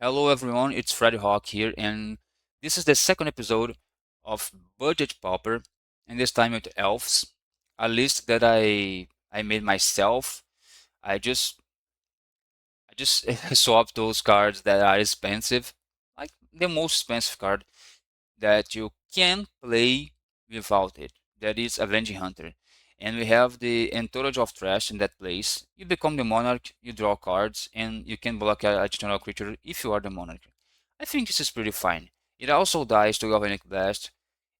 Hello everyone, it's Freddy Hawk here, and this is the second episode of Budget Pauper, and this time with Elves, a list that I made myself. I just I just swapped those cards that are expensive, like the most expensive card that you can play without it. That is Avenging Hunter. And we have the Entourage of Trash in that place. You become the Monarch, you draw cards, and you can block a additional creature if you are the Monarch. I think this is pretty fine. It also dies to Galvanic Blast.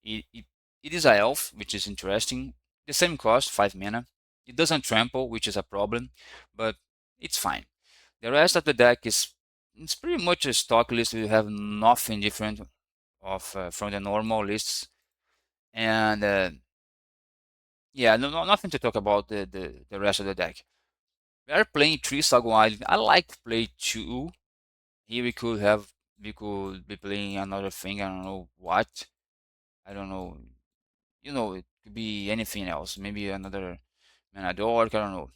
It, it, it is a elf, which is interesting. The same cost, 5 mana. It doesn't trample, which is a problem, but it's fine. The rest of the deck is it's pretty much a stock list. We have nothing different of from the normal lists, and yeah, nothing to talk about the rest of the deck. We are playing three Sago Island. I like to play two. Here we could be playing another thing. I don't know what. I don't know. It could be anything else. Maybe another Manadork. I don't know.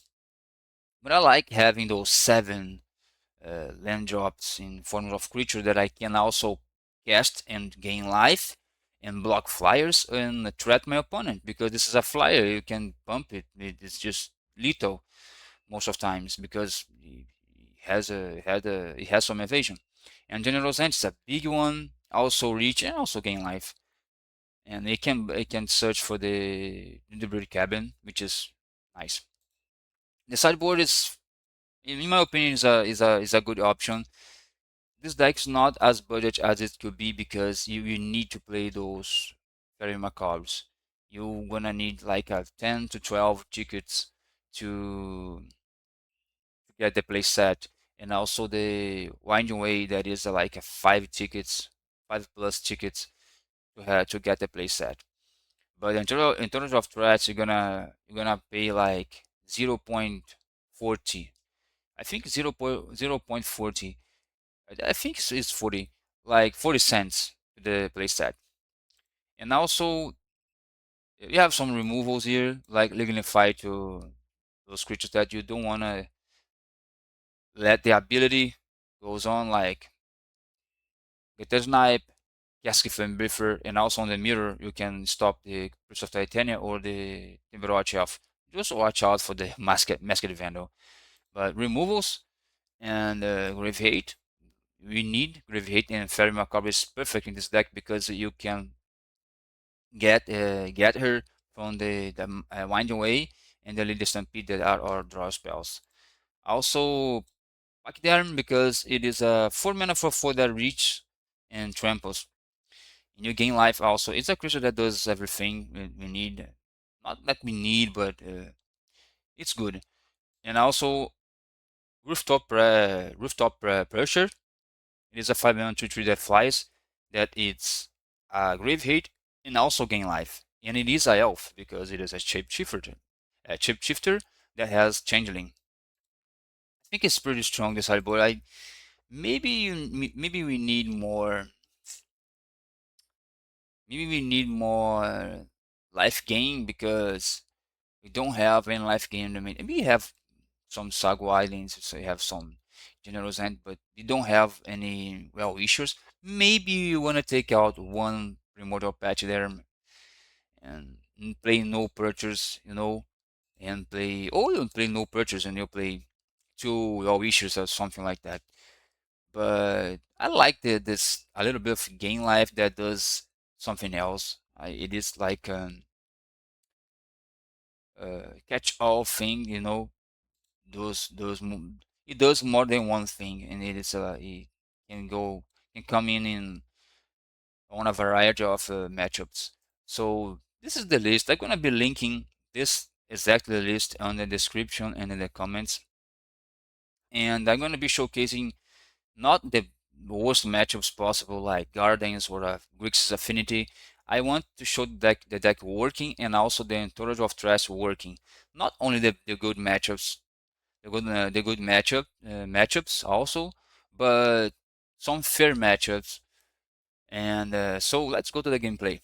But I like having those seven land drops in form of creature that I can also cast and gain life and block flyers and threat my opponent because this is a flyer. You can pump it. It's just lethal most of times because it has some evasion. And General's End is a big one, also reach and also gain life. And it can search for the bird cabin, which is nice. The sideboard is, in my opinion, is a good option. This deck's not as budget as it could be because you need to play those very macabres. You're gonna need like a 10 to 12 tickets to get the play set, and also the winding way that is like a 5 plus tickets to get the play set. But in terms of threats, you're gonna pay like 0.40. I think 0.40. I think it's 40, like 40 cents to the playset. And also, you have some removals here, like Lignify to those creatures that you don't want to let the ability goes on, like get the snipe, Casket Flame Briefer, and also on the mirror, you can stop the Prince of Titania or the Timberwatch Elf. Just watch out for the Masked Vandal. But removals and Grave Hate, we need Grave Hate, and Fairy Macabre is perfect in this deck because you can get her from the Winding Way and the Leader Stampede that are our draw spells. Also, Pachyderm because it is a 4 mana for 4 that reach and tramples. And you gain life also. It's a creature that does everything we need. Not that we need, but it's good. And also, Rooftop Pressure. It is a 5 mana 2/3 that flies. That it's a grave hit and also gain life. And it is a elf because it is a shapeshifter that has changeling. I think it's pretty strong this sideboard. Maybe we need more. Maybe we need more life gain because we don't have any life gain. I mean, we have some Sago Islands, so you have some General's End, but you don't have any well issues. Maybe you want to take out one Primordial Patch there and play no purchase, and play, or you play no purchase and you play two well issues or something like that. But I like this a little bit of gain life that does something else. It is like catch-all thing, it does more than one thing, and it can go can come in on a variety of matchups. So this is the list. I'm gonna be linking this exactly list on the description and in the comments, and I'm gonna be showcasing not the worst matchups possible like Guardians or Grixis Affinity. I want to show the deck working and also the Entourage of Trash working. Not only the good matchups, the good matchups also, but some fair matchups. And so let's go to the gameplay.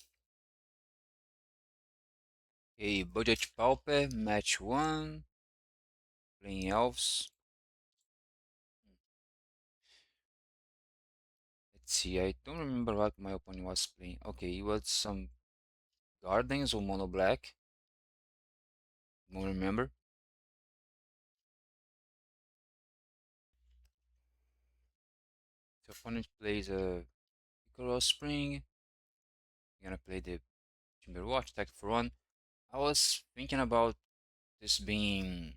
Okay, Budget Pauper, match 1, playing Elves. Let's see, I don't remember what my opponent was playing. Okay, it was some Gardens or Mono Black. Don't remember. The opponent plays a Coral Spring. We're gonna play the Timber Watch, attack for one. I was thinking about this being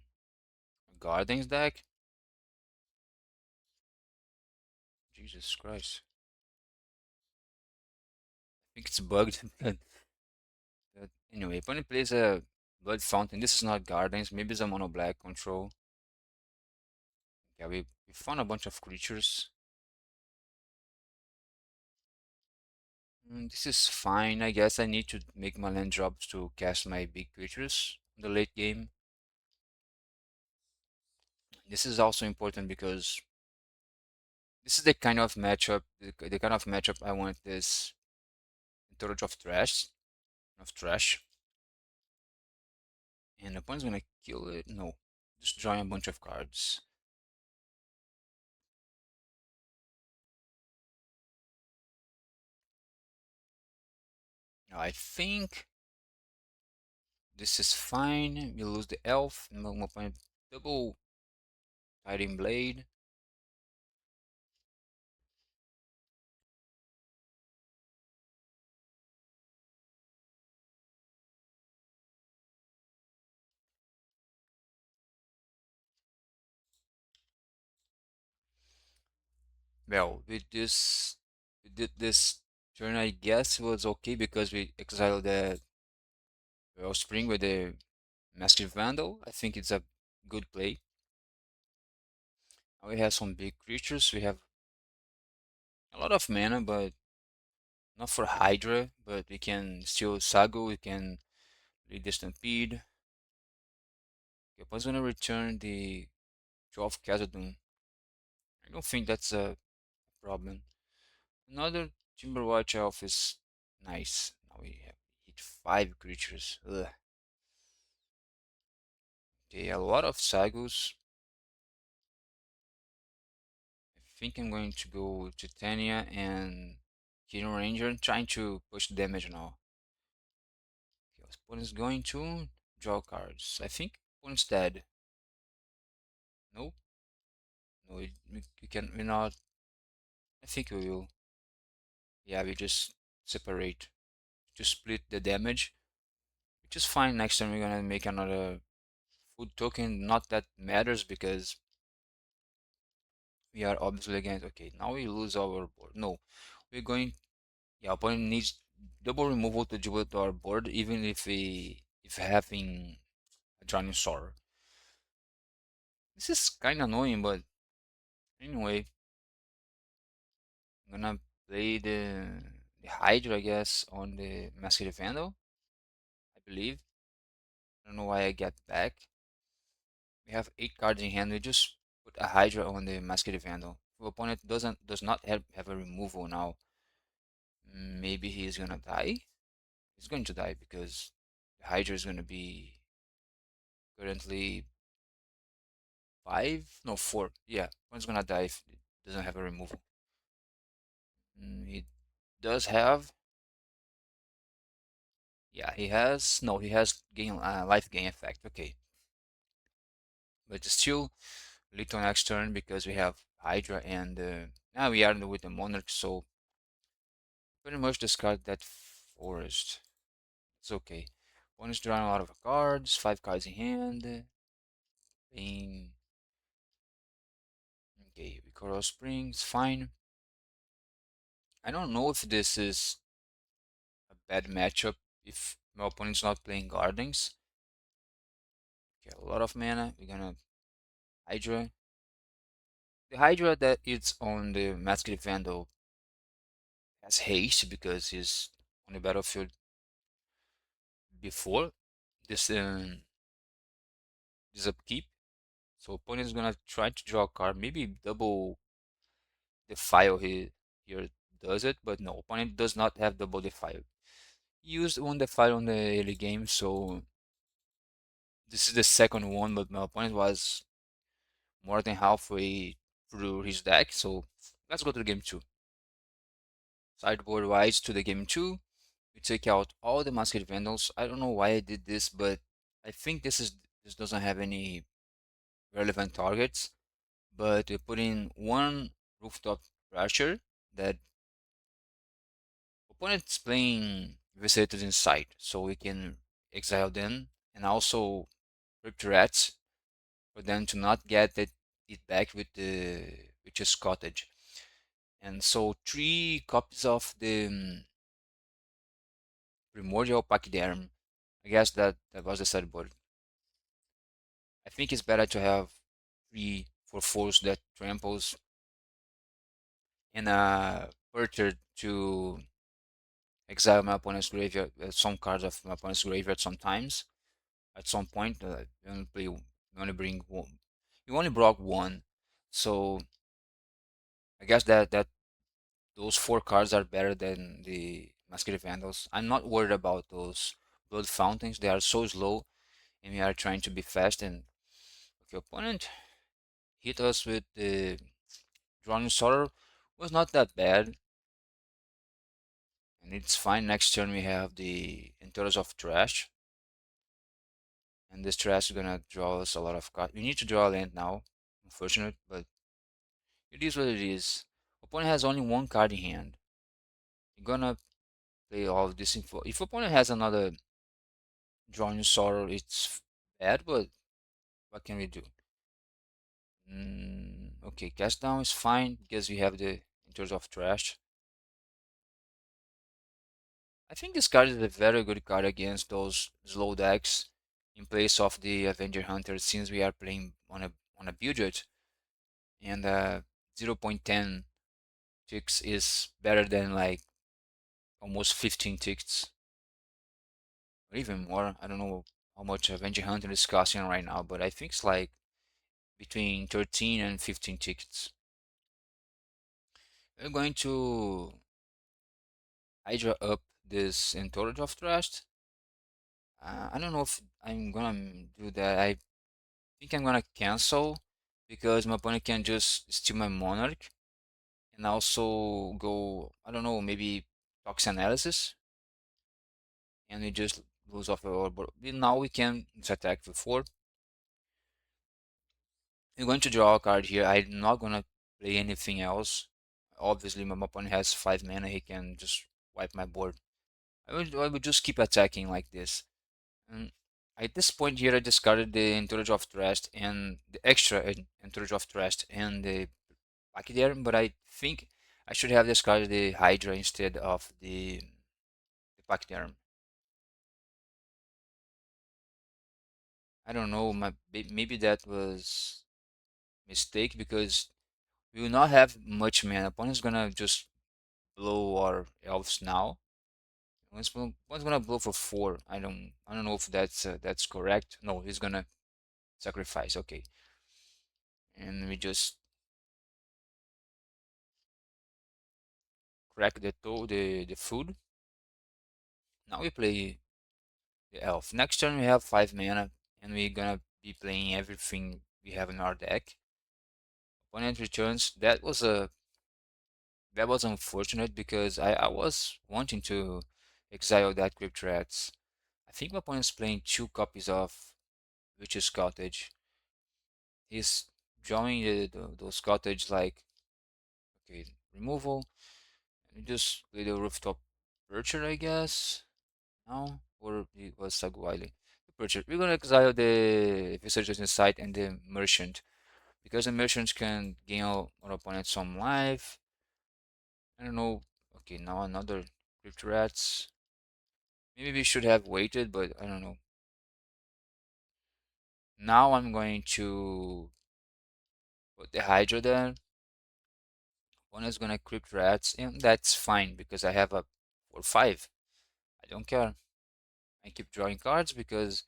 a Gardens deck. Jesus Christ. I think it's bugged. But anyway, opponent plays a Blood Fountain. This is not Gardens. Maybe it's a Mono Black control. Yeah, we found a bunch of creatures. This is fine. I guess I need to make my land drops to cast my big creatures in the late game. This is also important because this is the kind of matchup, the kind of matchup I want this Torrent of trash. And the opponent's gonna kill it. No, just drawing a bunch of cards. Now I think this is fine. We lose the elf. My opponent double Titan Blade. Well, we did this turn. I guess was okay because we exiled the Spring with the Massive Vandal. I think it's a good play. Now we have some big creatures. We have a lot of mana, but not for Hydra. But we can still Sago. We can lead the Stampede. The opponent's gonna return the Jaw of Khazad-dûm. I don't think that's a problem. Another Timberwatch Elf is nice. Now we have hit 5 creatures. Ugh. Okay, a lot of Sagos. I think I'm going to go Titania and Hidden Ranger, trying to push damage now. Okay, opponent's going to draw cards. I think opponent's dead. No, no, we can. We're not. I think we will. Yeah, we just separate to split the damage, which is fine. Next time we're gonna make another food token. Not that matters because we are obviously against. Okay, now we lose our board. No, we're going. Yeah, opponent needs double removal to dribble to our board, even if having a Drowning Sorrow. This is kind of annoying, but anyway, I'm gonna play the Hydra, I guess, on the Masked Vandal, I believe. I don't know why I get back. We have 8 cards in hand. We just put a Hydra on the Masked Vandal. If opponent does not have a removal now, maybe he's gonna die. He's going to die because the Hydra is gonna be currently 5, no 4. Yeah, one's gonna die if it doesn't have a removal. He does have. Yeah, he has. No, he has gain life gain effect. Okay, but still little next turn because we have Hydra and now we are with the Monarch, so pretty much discard that forest. It's okay. One is drawing a lot of cards, 5 cards in hand. Being okay, we Coral Springs, fine. I don't know if this is a bad matchup if my opponent's not playing Gardens. Okay, a lot of mana. We're gonna Hydra. The Hydra that it's on the Masked Vandal has haste because he's on the battlefield before this this upkeep. So opponent is gonna try to draw a card, maybe double the file here does it, but no, opponent does not have double the file. Used one the file on the early game, so this is the second one, but my opponent was more than halfway through his deck, so let's go to the game 2. Sideboard wise to the game 2, we take out all the Masked Vandals. I don't know why I did this, but I think this doesn't have any relevant targets. But we put in one Rooftop Thrasher that opponent's playing Visitors Insight, so we can exile them, and also Rip Rats for them to not get it back with the Witch's Cottage. And so 3 copies of the Primordial Pachyderm. I guess that was the sideboard. I think it's better to have 3 for 4s that tramples and a Perter to exile my opponent's graveyard, some cards of my opponent's graveyard sometimes. At some point, you only bring one, you only block one. So I guess that those 4 cards are better than the Masked Vandals. I'm not worried about those Blood Fountains. They are so slow, and we are trying to be fast. And if your opponent hit us with the Drowning Sorrow, was not that bad, and it's fine. Next turn we have the Entourage of Trash, and this trash is gonna draw us a lot of cards. We need to draw a land now, unfortunate, but it is what it is. Opponent has only 1 card in hand. You're gonna play all of this info. If opponent has another Drowning Sorrow, it's bad, but what can we do? Okay, cast down is fine because we have the Entourage of Trash. I think this card is a very good card against those slow decks in place of the Avenger Hunter, since we are playing on a budget, and 0.10 ticks is better than like almost 15 ticks or even more. I don't know how much Avenger Hunter is costing right now, but I think it's like between 13 and 15 tickets. We're going to Hydra up this Entourage of Trust. I don't know if I'm gonna do that. I think I'm gonna cancel because my opponent can just steal my Monarch and also go, I don't know, maybe Toxic Analysis, and we just lose off our board. Now we can attack for 4. I'm going to draw a card here. I'm not gonna play anything else. Obviously, my opponent has 5 mana. He can just wipe my board. I would just keep attacking like this. And at this point here, I discarded the Entourage of Trust and the extra Entourage of Trust and the Pachyderm, but I think I should have discarded the Hydra instead of the Pachyderm. I don't know, maybe that was mistake because we will not have much mana. Opponent's gonna just blow our elves now. One's gonna blow for 4. I don't know if that's correct. No, he's gonna sacrifice. Okay, and we just crack the food. Now we play the elf. Next turn we have 5 mana, and we're gonna be playing everything we have in our deck. Opponent returns. That was unfortunate because I was wanting to exile that Crypt Rats. I think my opponent's playing 2 copies of Witch's Cottage. He's drawing those cottage like, okay, removal. And we just play the Rooftop Percher, I guess. No? Or it was Saguaile. The Percher. We're gonna exile the Visitors Insight and the Merchant. Because the Merchants can gain our opponent some life. I don't know. Okay, now another Crypt Rats. Maybe we should have waited, but I don't know. Now I'm going to put the Hydra there. One is gonna Crypt Rats, and that's fine because I have a 4/5. I don't care. I keep drawing cards because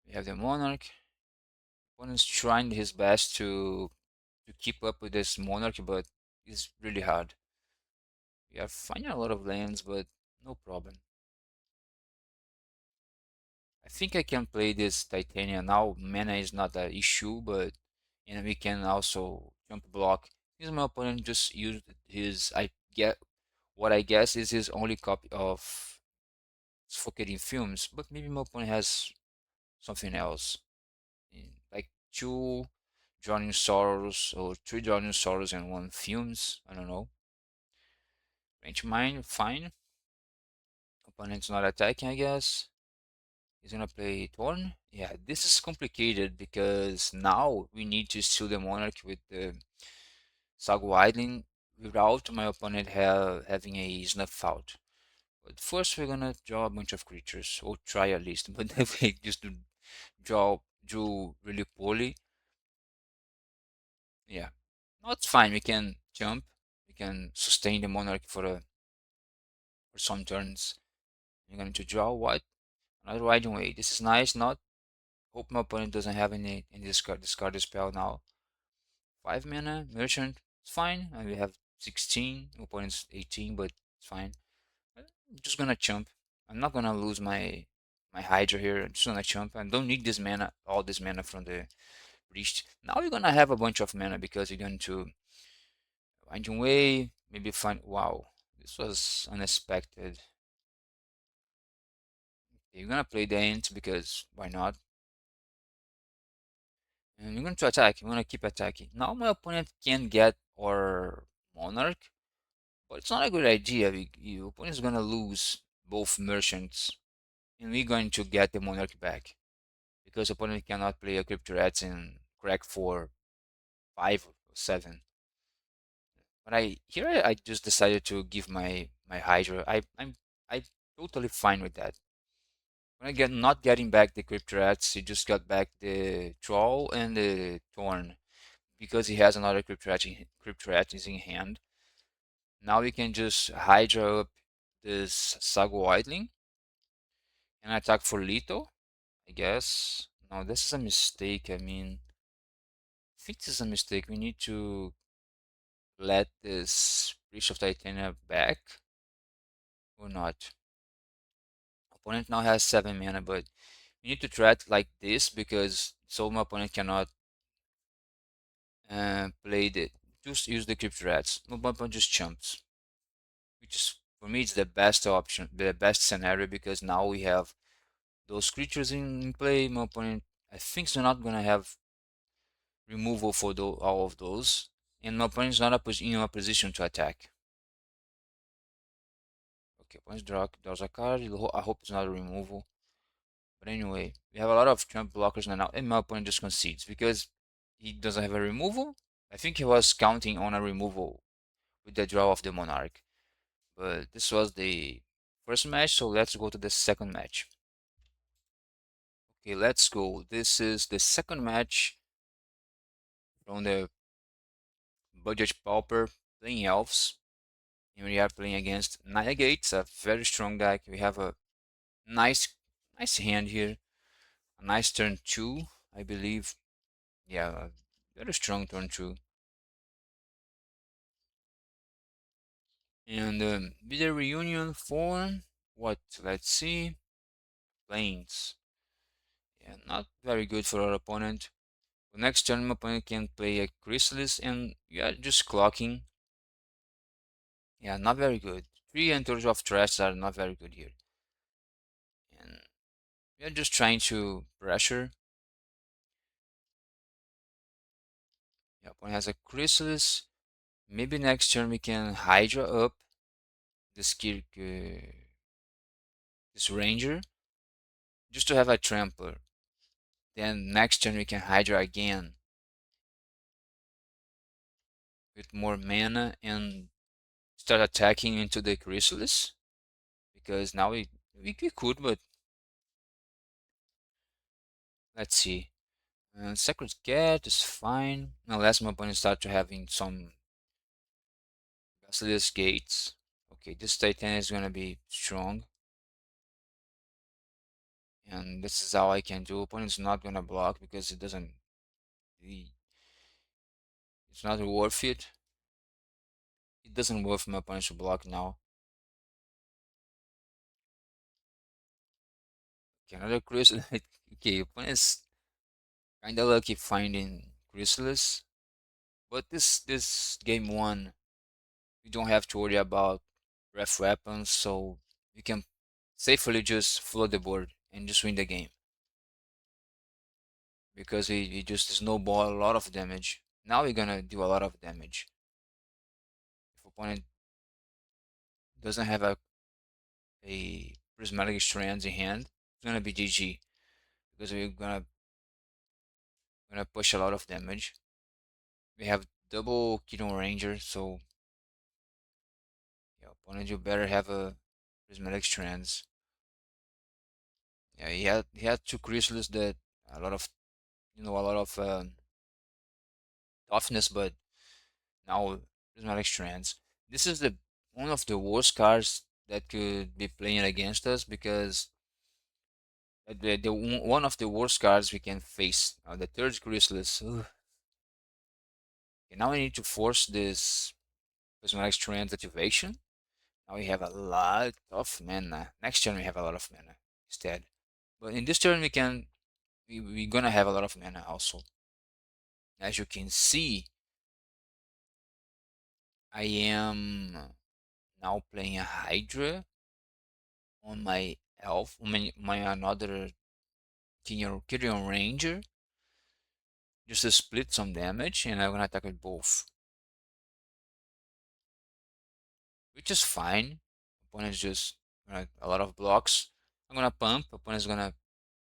we have the Monarch. Opponent's trying his best to keep up with this Monarch, but it's really hard. We are finding a lot of lands, but no problem. I think I can play this Titania now. Mana is not an issue, but we can also jump block. Since my opponent just used his get what I guess is his only copy of Suffocating Fumes, but maybe my opponent has something else. Like two Drowning Sorrows or three Drowning Sorrows and one Fumes. I don't know. Range mine, fine. Opponent's not attacking, I guess. He's gonna play Torn. Yeah, this is complicated because now we need to steal the Monarch with the Sago Idling without my opponent having a Snuff out. But first we're gonna draw a bunch of creatures, or try at least, but if we just drew really poorly, yeah. No, it's fine, we can jump, we can sustain the Monarch for some turns. We're going to draw what? Another Riding Way. This is nice, not hope my opponent doesn't have any discard the spell now. 5 mana, Merchant, it's fine. And we have 16, opponent's 18, but it's fine. I'm just gonna chump. I'm not gonna lose my Hydra here. I'm just gonna chump. I don't need this mana, all this mana from the Priest. Now you're gonna have a bunch of mana because you're going to wind your way, maybe find. Wow, this was unexpected. You're gonna play the Ant because why not? And you're going to attack. You're going to keep attacking. Now my opponent can get our Monarch, but it's not a good idea. Your opponent is going to lose both merchants, and we're going to get the Monarch back because opponent cannot play a Crypto Rats and crack for 5 or 7. But I just decided to give my Hydra. I'm totally fine with that. When I get not getting back the Crypto Rats, he just got back the Troll and the Thorn because he has another Crypto Rat in hand. Now we can just Hydra up this Sago Idling and attack for lethal, I guess. No, this is a mistake. I mean, I think this is a mistake. We need to let this Breach of Titania back or not. Opponent now has 7 mana, but we need to threat like this because so my opponent cannot play the just use the Crypto Rats. My opponent just chumps, which is for me it's the best option, the best scenario because now we have those creatures in play. My opponent, I think, is not gonna have removal for all of those, and my opponent is not in a position to attack. Okay, opponent draws a card. I hope it's not a removal. But anyway, we have a lot of trump blockers now, and my opponent just concedes because he doesn't have a removal. I think he was counting on a removal with the draw of the Monarch. But this was the first match, so let's go to the second match. Okay, let's go. This is the second match from the Budget Pauper playing Elves. And we are playing against NAYA Gates, a very strong deck. We have a nice hand here. A nice turn 2, I believe. Yeah, a very strong turn 2. And with the reunion form, what? Let's see. Plains. Yeah, not very good for our opponent. The next turn, my opponent can play a Chrysalis, and yeah, just clocking. Yeah, not very good. 3 enters of trash are not very good here. And we are just trying to pressure. Yeah, opponent has a Chrysalis. Maybe next turn we can Hydra up this this Ranger, just to have a Trampler. Then next turn we can Hydra again with more mana and start attacking into the Chrysalis. Because now we could, but let's see. Sacred Cat is fine. Unless my opponent start to having some Basilisk Gates. Okay, this Titan is gonna be strong. And this is all I can do. Opponent's not gonna block because it doesn't it's not worth it. It doesn't worth my opponent to block now. Okay, another Chrysalis. Okay, opponent's kinda lucky finding Chrysalis. But this game 1 We don't have to worry about ref weapons, so we can safely just flood the board and just win the game because we just snowball a lot of damage. Now we're gonna do a lot of damage. If opponent doesn't have a prismatic strands in hand, it's gonna be GG because we're gonna push a lot of damage. We have double Kidon Ranger, so yeah, opponent you better have a prismatic strands. Yeah, he had two crystals that a lot of a lot of toughness, but now prismatic strands. This is the one of the worst cards that could be playing against us because one of the worst cards we can face. The third chrysalis. Ugh. Okay, now we need to force this prismatic strands activation. Now we have a lot of mana. Next turn we have a lot of mana instead. But in this turn we're gonna have a lot of mana also. As you can see, I am now playing a Hydra on my elf, my another Kyrian Ranger, just to split some damage, and I'm gonna attack with both, which is fine. Opponent's just a lot of blocks. I'm gonna pump. Opponent's gonna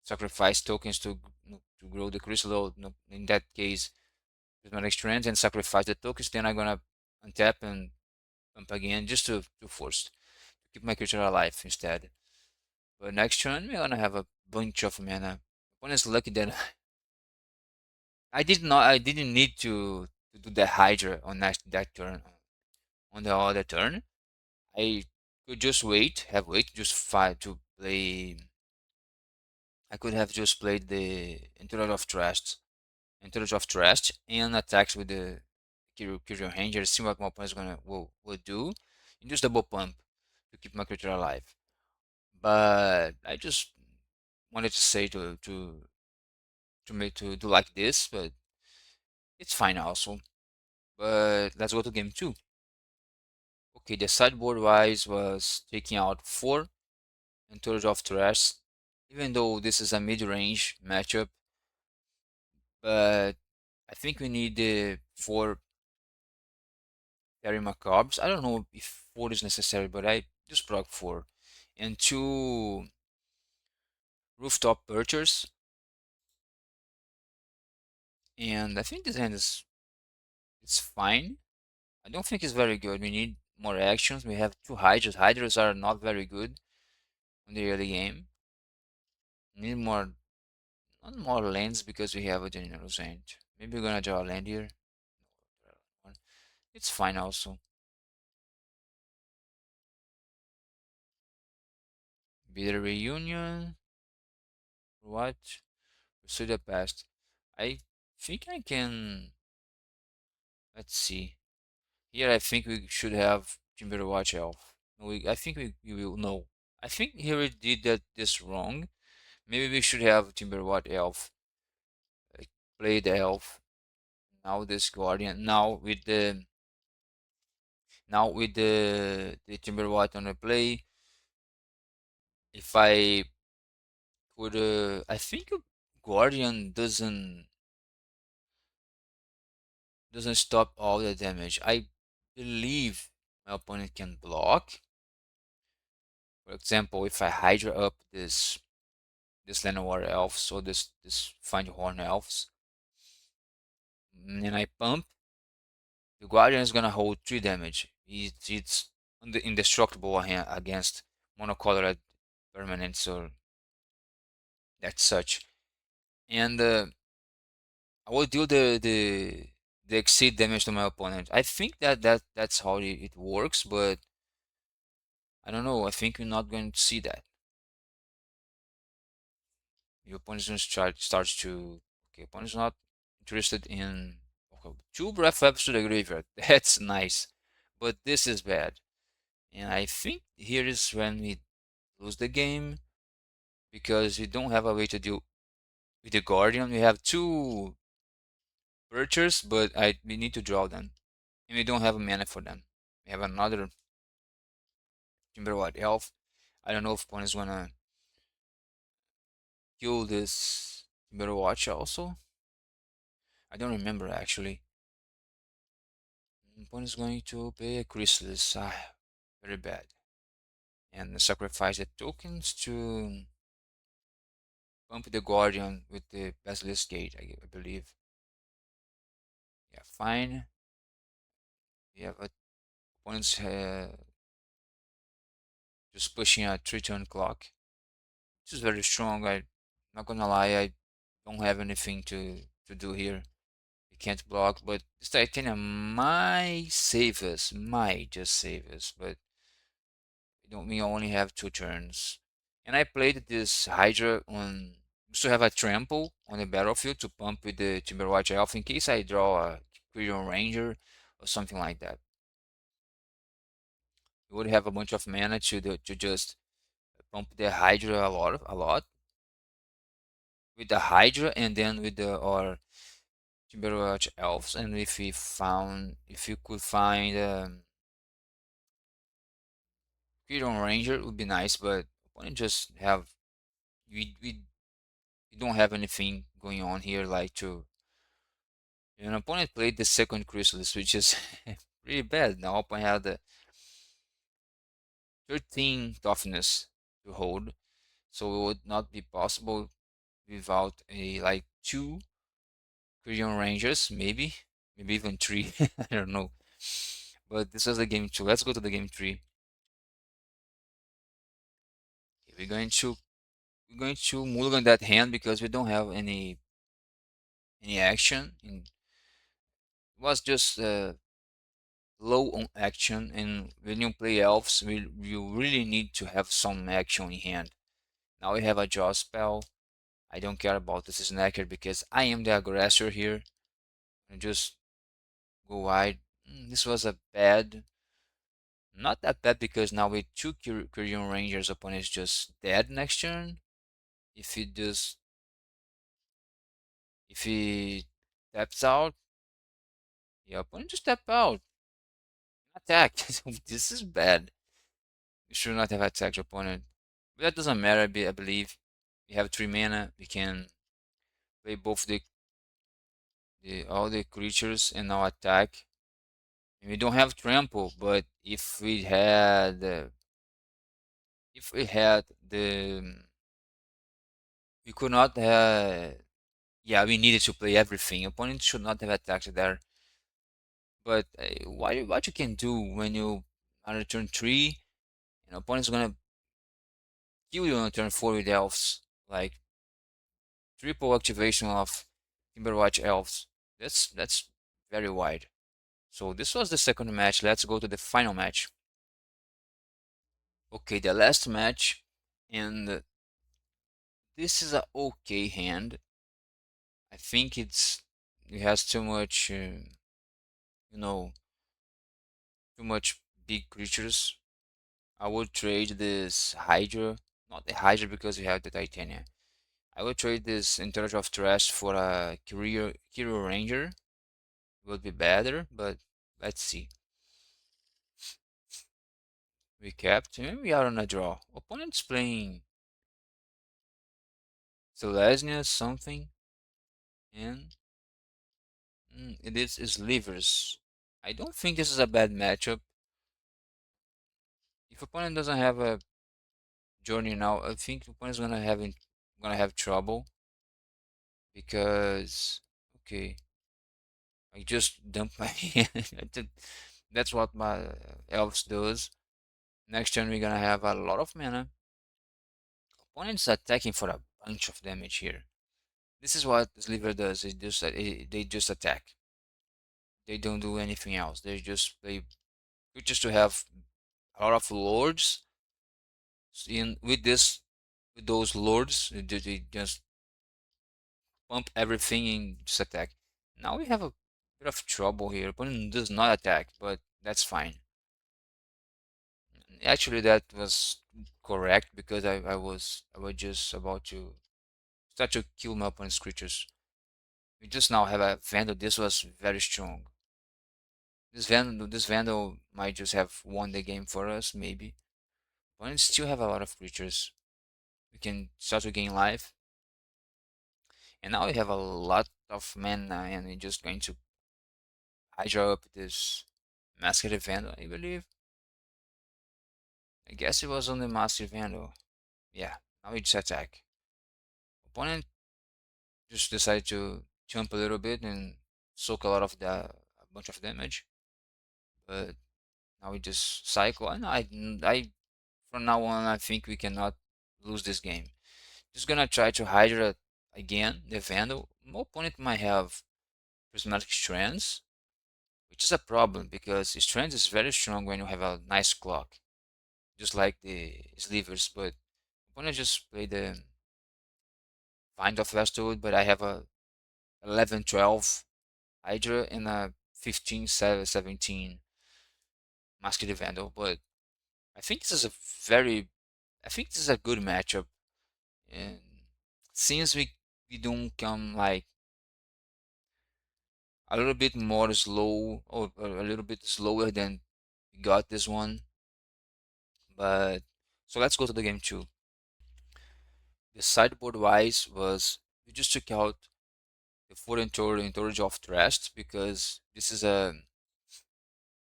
sacrifice tokens to grow the crystal. In that case, with my next trend and sacrifice the tokens. Then I'm gonna untap and pump again just to force to keep my creature alive instead. But next turn we're gonna have a bunch of mana. Opponent's lucky that I didn't need to do the Hydra on that turn. On the other turn, I could just wait, just fight to play. I could have just played the Entourage of Trust, and attacks with the Kyrian Ranger. See what my opponent is gonna will do, and just double pump to keep my creature alive. But I just wanted to say to make to do like this, but it's fine also. But let's go to game two. Okay, the sideboard wise was taking out 4 Entourage of Trash, even though this is a mid-range matchup, but I think we need the 4 Terry Macabres. I don't know if 4 is necessary, but I just proc 4. And 2 Rooftop Perchers. And I think this hand is it's fine. I don't think it's very good. We need more actions. We have 2 Hydras. Hydras are not very good in the early game. We need more, not more lands because we have a Generous Hand. Maybe we're gonna draw a land here. It's fine also. Bitter Reunion. What? Pursue the past. I think I can. Let's see. Here I think we should have Timberwatch Elf. I think we will know. I think here we did this wrong. Maybe we should have Timberwatch Elf. Like, play the Elf. Now this Guardian. Now with the Timberwatch on the play. If I could, I think Guardian doesn't stop all the damage. I believe my opponent can block. For example, if I Hydra up this Llanowar Elves or this Findhorn Elves, and I pump, the Guardian is gonna hold 3 damage. It's indestructible against monocolored permanents or that such. And I will deal the exceed damage to my opponent. I think that's how it works, but I don't know. I think we're not going to see that. Your opponent starts to okay. Opponent's not interested in okay, 2 breath weapons to the graveyard. That's nice, but this is bad. And I think here is when we lose the game because we don't have a way to deal with the Guardian. We have 2 Birchers, but we need to draw them, and we don't have a mana for them. We have another Timberwatch Elf. I don't know if opponent is gonna kill this Timberwatch also. I don't remember actually. Opponent is going to pay a Chrysalis. Very bad. And sacrifice the tokens to pump the Guardian with the Basilisk Gate, I believe. Yeah, fine. We have opponents just pushing a 3-turn clock. This is very strong. I'm not gonna lie, I don't have anything to do here. We can't block, but this Titanium might save us. Might just save us, but we only have 2 turns. And I played this Hydra on just to have a trample on the battlefield to pump with the Timberwatch Elf in case I draw a Quirion Ranger or something like that. We would have a bunch of mana to just pump the Hydra a lot with the Hydra and then with the or Timberwatch Elves. And if you could find Quirion Ranger, it would be nice, but opponent just have we don't have anything going on here like to. An opponent played the second Chrysalis, which is really bad. Now opponent had the 13 toughness to hold, so it would not be possible without a like 2 Quirion Rangers, maybe even 3. I don't know. But this was the game 2. Let's go to the game 3. Okay, we're going to mulligan that hand because we don't have any action. And it was just low on action, and when you play elves, you really need to have some action in hand. Now we have a draw spell. I don't care about this snacker because I am the aggressor here. And just go wide. This was a bad, not that bad because now with 2 Quirion Rangers, opponent is just dead next turn. If he taps out, the opponent just tap out. Attack. This is bad. You should not have attacked your opponent. But that doesn't matter, I believe. We have 3 mana. We can play both the all the creatures and now attack. And we don't have trample, but if we had the we could not yeah, we needed to play everything. Opponent should not have attacked there. But what you can do when you on turn 3 and opponent's gonna kill you on turn 4 with elves, like triple activation of Timberwatch Elves. That's very wide. So this was the second match. Let's go to the final match. Okay, the last match, and this is a okay hand. I think it has too much, you know, too much big creatures. I would trade this Hydra, not the Hydra because we have the Titania. I would trade this Intelligence of Trash for a Hero Ranger. Would be better, but let's see. We kept. Maybe we are on a draw. Opponent's playing Selesnya something, and it is SLIVERS. I don't think this is a bad matchup. If opponent doesn't have a journey now, I think opponent's gonna have trouble because okay, I just dump my hand. That's what my elves does. Next turn we're gonna have a lot of mana. Opponent's attacking for a bunch of damage here. This is what Sliver does. They just attack. They don't do anything else. They just play creatures to have a lot of lords. In with those lords, they just pump everything and just attack. Now we have a bit of trouble here. Opponent does not attack, but that's fine. Actually, that was correct because I was just about to start to kill my opponent's creatures. We just now have a Vandal. This was very strong. this Vandal might just have won the game for us, maybe. But we still have a lot of creatures. We can start to gain life. And now we have a lot of mana, and we're just going to Hydra up this Masked Vandal, I believe. I guess it was on the Masked Vandal. Yeah, now we just attack. Opponent just decided to jump a little bit and soak a bunch of damage. But now we just cycle. And from now on, I think we cannot lose this game. Just gonna try to Hydra again, the Vandal. My opponent might have Prismatic Strands, which is a problem because Strands is very strong when you have a nice clock, just like the Slivers. But opponent just play the Find of Last but I have a 11-12 Hydra and a 15-17 Masked Vandal. But I think this is a very, I think this is a good matchup. And since we don't come like a little bit more slow or a little bit slower than we got this one. But so let's go to the game two. The sideboard wise was we just took out the full entourage of Trust because this is a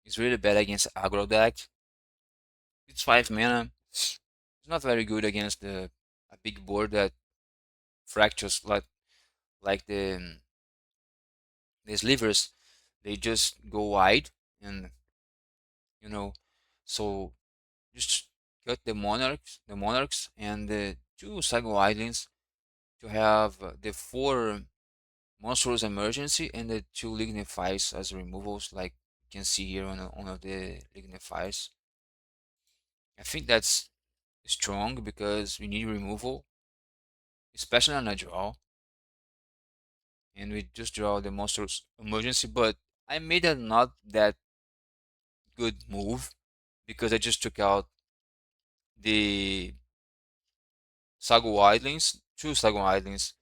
it's really bad against aggro deck. It's 5 mana. It's not very good against a big board that fractures like the slivers. They just go wide and you know so just cut the monarchs and the two Sago Islands to have the four monstrous emergency and the two lignifies as removals, like you can see here on one of the lignifies. I think that's strong because we need removal, especially on a draw. And we just draw the monstrous emergency, but I made a not that good move because I just took out the Sago Islands, two Sago Islands.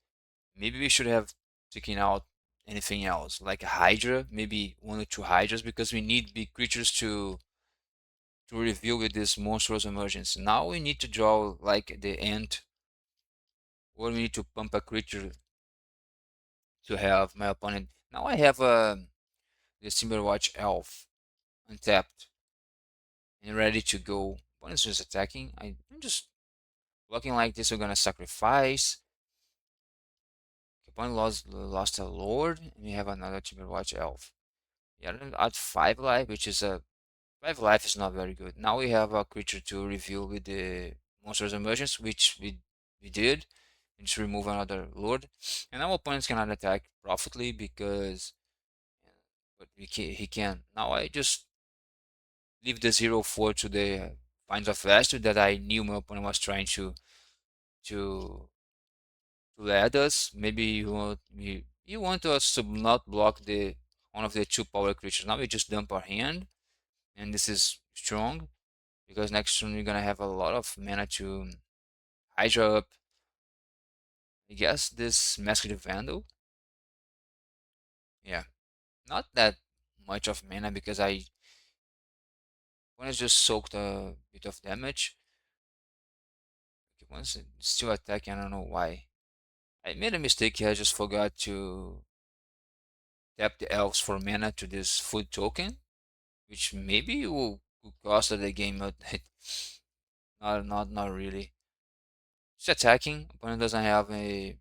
Maybe we should have taken out anything else, like a Hydra, maybe one or two Hydras, because we need big creatures to reveal with this monstrous emergence. Now we need to draw like the Ant, or we need to pump a creature to have my opponent. Now I have the Timberwatch Elf untapped and ready to go. Opponent's just attacking. I'm just blocking like this. We're gonna sacrifice. Opponent lost a Lord, and we have another Timberwatch Elf. Yeah, at 5 life, which is a 5 life is not very good. Now we have a creature to reveal with the monsters emergence, which we did. And just remove another lord, and our opponents cannot attack profitably because but he can. Now I just leave the 0-4 to the Pines of Vesture that I knew my opponent was trying to to let us. Maybe you want us to not block the one of the two power creatures. Now we just dump our hand, and this is strong because next turn we're gonna have a lot of mana to Hydra up. I guess this Masked Vandal. Yeah, not that much of mana because I want to just soaked a bit of damage. Okay, once it's still attacking, I don't know why. I made a mistake here. I just forgot to tap the elves for mana to this food token, which maybe will cost the game, but not really. Just attacking. Opponent doesn't have a,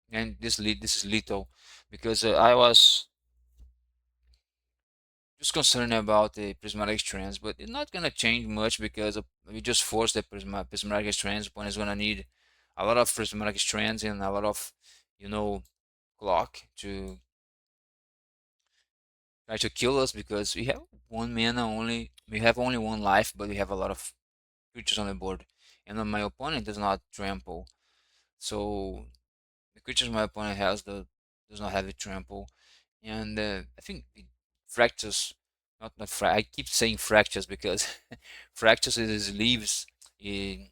and this is lethal because I was just concerned about the prismatic strands, but it's not gonna change much because we just force the prismatic strands. Opponent is gonna need a lot of prismatic strands and a lot of, you know, clock to try to kill us because we have 1 mana only. We have only 1 life, but we have a lot of creatures on the board. And my opponent does not trample, so the creatures my opponent has does not have a trample. And I think the fractures, not I keep saying fractures because fractures is leaves in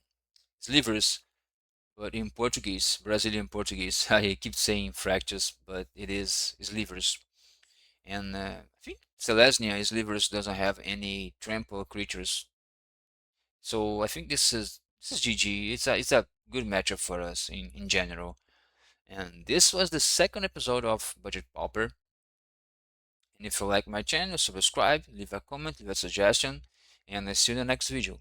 slivers, but in Portuguese, Brazilian Portuguese, I keep saying fractures, but it is slivers. And I think Selesnya, Slivers doesn't have any trample creatures. So I think this is GG. It's a good matchup for us in general. And this was the second episode of Budget Pauper. And if you like my channel, subscribe, leave a comment, leave a suggestion, and I'll see you in the next video.